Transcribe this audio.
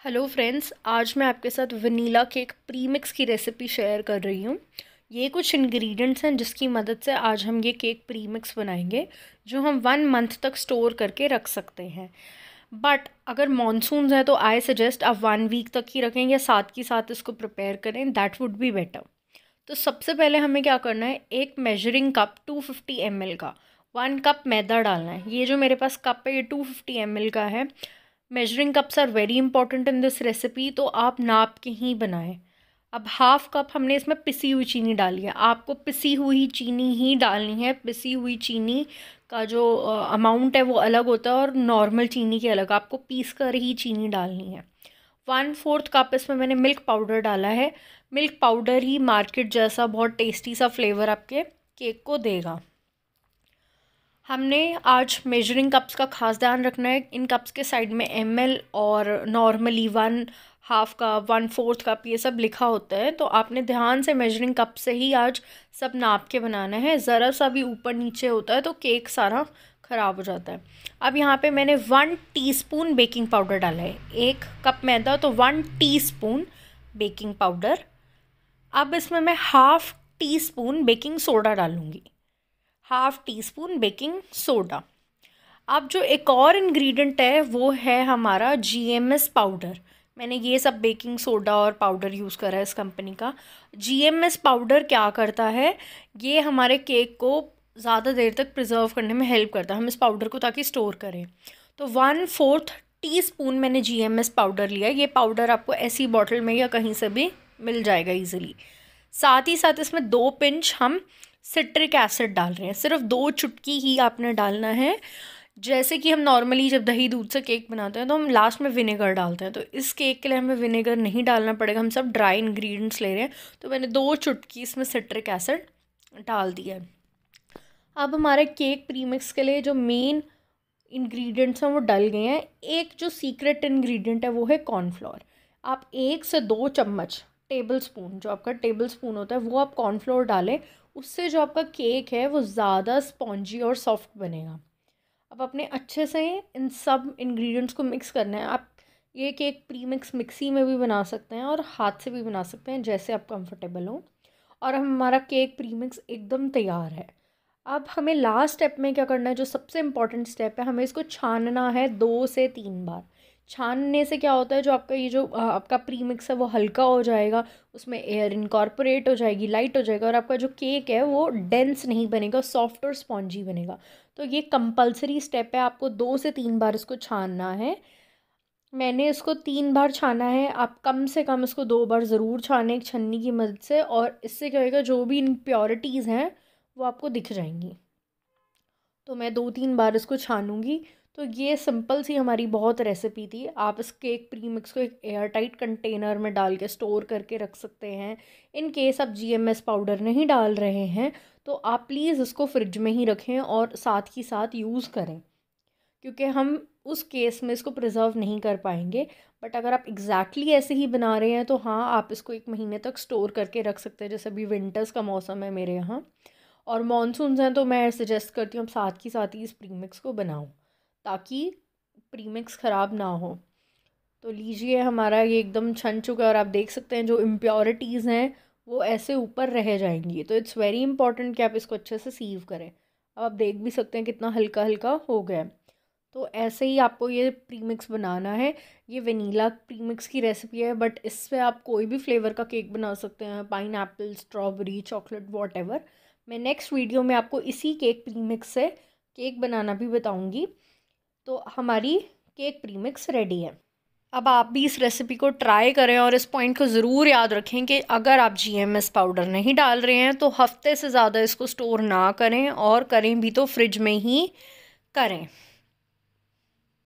Hello friends, आज मैं आपके साथ वनीला केक प्रीमिक्स की रेसिपी शेयर कर रही हूँ। ये कुछ इंग्रेडिएंट्स हैं जिसकी मदद से आज हम ये केक प्रीमिक्स बनाएंगे जो हम 1 मंथ तक स्टोर करके रख सकते हैं। बट अगर मानसून है तो आई सजेस्ट आप 1 वीक तक ही रखें या साथ के साथ इसको प्रिपेयर करें, दैट वुड बी बेटर। तो सबसे पहले हमें क्या करना है, एक मेजरिंग कप 250 ml का 1 कप मैदा डालना है। ये जो मेरे पास कप है ये 250 ml का है। Measuring cups are very important in this recipe, तो आप नाप के ही बनाएं। अब 1/2 कप हमने इसमें पिसी हुई चीनी डाली है। आपको पिसी हुई चीनी ही डालनी है। पिसी हुई चीनी का जो अमाउंट है वो अलग होता है और नॉर्मल चीनी के अलग। आपको पीस कर ही चीनी डालनी है। 1/4 कप इसमें मैंने मिल्क पाउडर डाला है। मिल्क पाउडर ही मार्केट जैसा बहुत टेस्टी सा फ्लेवर आपके केक को देगा। हमने आज मेजरिंग कप्स का खास ध्यान रखना है। इन कप्स के साइड में ml और नॉर्मली 1/2 कप 1/4 कप ये सब लिखा होता है, तो आपने ध्यान से मेजरिंग कप से ही आज सब नाप के बनाना है। ज़रा सा भी ऊपर नीचे होता है तो केक सारा ख़राब हो जाता है। अब यहाँ पे मैंने 1 टीस्पून बेकिंग पाउडर डाला है। 1 कप मैदा तो 1 टीस्पून बेकिंग पाउडर। अब इसमें मैं 1/2 टीस्पून बेकिंग सोडा डालूँगी। 1/2 टीस्पून बेकिंग सोडा। अब जो एक और इंग्रेडिएंट है वो है हमारा GMS पाउडर। मैंने ये सब बेकिंग सोडा और पाउडर यूज़ करा है इस कंपनी का। GMS पाउडर क्या करता है, ये हमारे केक को ज़्यादा देर तक प्रिजर्व करने में हेल्प करता है। हम इस पाउडर को ताकि स्टोर करें। तो 1/4 टीस्पून मैंने GMS पाउडर लिया। ये पाउडर आपको ऐसी बॉटल में या कहीं से भी मिल जाएगा ईजिली। साथ ही साथ इसमें 2 पिंच हम सिट्रिक एसिड डाल रहे हैं। सिर्फ 2 चुटकी ही आपने डालना है। जैसे कि हम नॉर्मली जब दही दूध से केक बनाते हैं तो हम लास्ट में विनेगर डालते हैं, तो इस केक के लिए हमें विनेगर नहीं डालना पड़ेगा। हम सब ड्राई इंग्रेडिएंट्स ले रहे हैं, तो मैंने 2 चुटकी इसमें सिट्रिक एसिड डाल दिया है। अब हमारे केक प्रीमिक्स के लिए जो मेन इंग्रेडिएंट्स हैं वो डल गए हैं। एक जो सीक्रेट इंग्रेडिएंट है वो है कॉर्नफ्लोर। आप 1 से 2 चम्मच टेबल स्पून, जो आपका टेबल स्पून होता है वो आप कॉर्नफ्लोर डालें। उससे जो आपका केक है वो ज़्यादा स्पॉन्जी और सॉफ्ट बनेगा। अब अपने अच्छे से इन सब इंग्रेडिएंट्स को मिक्स करना है। आप ये केक प्रीमिक्स मिक्सी में भी बना सकते हैं और हाथ से भी बना सकते हैं, जैसे आप कंफर्टेबल हो। और हमारा केक प्रीमिक्स एकदम तैयार है। अब हमें लास्ट स्टेप में क्या करना है, जो सबसे इम्पॉर्टेंट स्टेप है, हमें इसको छानना है 2 से 3 बार। छानने से क्या होता है, जो आपका ये जो आपका प्रीमिक्स है वो हल्का हो जाएगा, उसमें एयर इनकॉर्पोरेट हो जाएगी, लाइट हो जाएगा, और आपका जो केक है वो डेंस नहीं बनेगा, सॉफ्ट और स्पॉन्जी बनेगा। तो ये कंपलसरी स्टेप है, आपको 2 से 3 बार इसको छानना है। मैंने इसको 3 बार छाना है। आप कम से कम इसको 2 बार ज़रूर छानें एक छन्नी की मदद से, और इससे क्या होगा, जो भी इम्प्योरिटीज़ हैं वो आपको दिख जाएंगी। तो मैं 2-3 बार इसको छानूंगी। तो ये सिंपल सी हमारी बहुत रेसिपी थी। आप इस केक प्रीमिक्स को एक एयर टाइट कंटेनर में डाल के स्टोर करके रख सकते हैं। इन केस आप GMS पाउडर नहीं डाल रहे हैं तो आप प्लीज़ इसको फ्रिज में ही रखें और साथ ही साथ यूज़ करें, क्योंकि हम उस केस में इसको प्रिजर्व नहीं कर पाएंगे। बट अगर आप एग्जैक्टली ऐसे ही बना रहे हैं तो हाँ, आप इसको 1 महीने तक स्टोर करके रख सकते हैं। जैसे अभी विंटर्स का मौसम है मेरे यहाँ और मानसून हैं, तो मैं सजेस्ट करती हूँ साथ ही इस प्रीमिक्स को बनाऊँ ताकि प्रीमिक्स ख़राब ना हो। तो लीजिए, हमारा ये एकदम छन चुका है और आप देख सकते हैं जो इम्प्योरिटीज़ हैं वो ऐसे ऊपर रह जाएंगी। तो इट्स वेरी इंपॉर्टेंट कि आप इसको अच्छे से सीव करें। अब आप देख भी सकते हैं कितना हल्का हल्का हो गया है। तो ऐसे ही आपको ये प्रीमिक्स बनाना है। ये वनीला प्रीमिक्स की रेसिपी है, बट इससे आप कोई भी फ्लेवर का केक बना सकते हैं, पाइनएप्पल, स्ट्रॉबेरी, चॉकलेट, वॉटेवर। मैं नेक्स्ट वीडियो में आपको इसी केक प्रीमिक्स से केक बनाना भी बताऊंगी। तो हमारी केक प्रीमिक्स रेडी है। अब आप भी इस रेसिपी को ट्राई करें और इस पॉइंट को ज़रूर याद रखें कि अगर आप GMS पाउडर नहीं डाल रहे हैं तो हफ्ते से ज़्यादा इसको स्टोर ना करें, और करें भी तो फ्रिज में ही करें।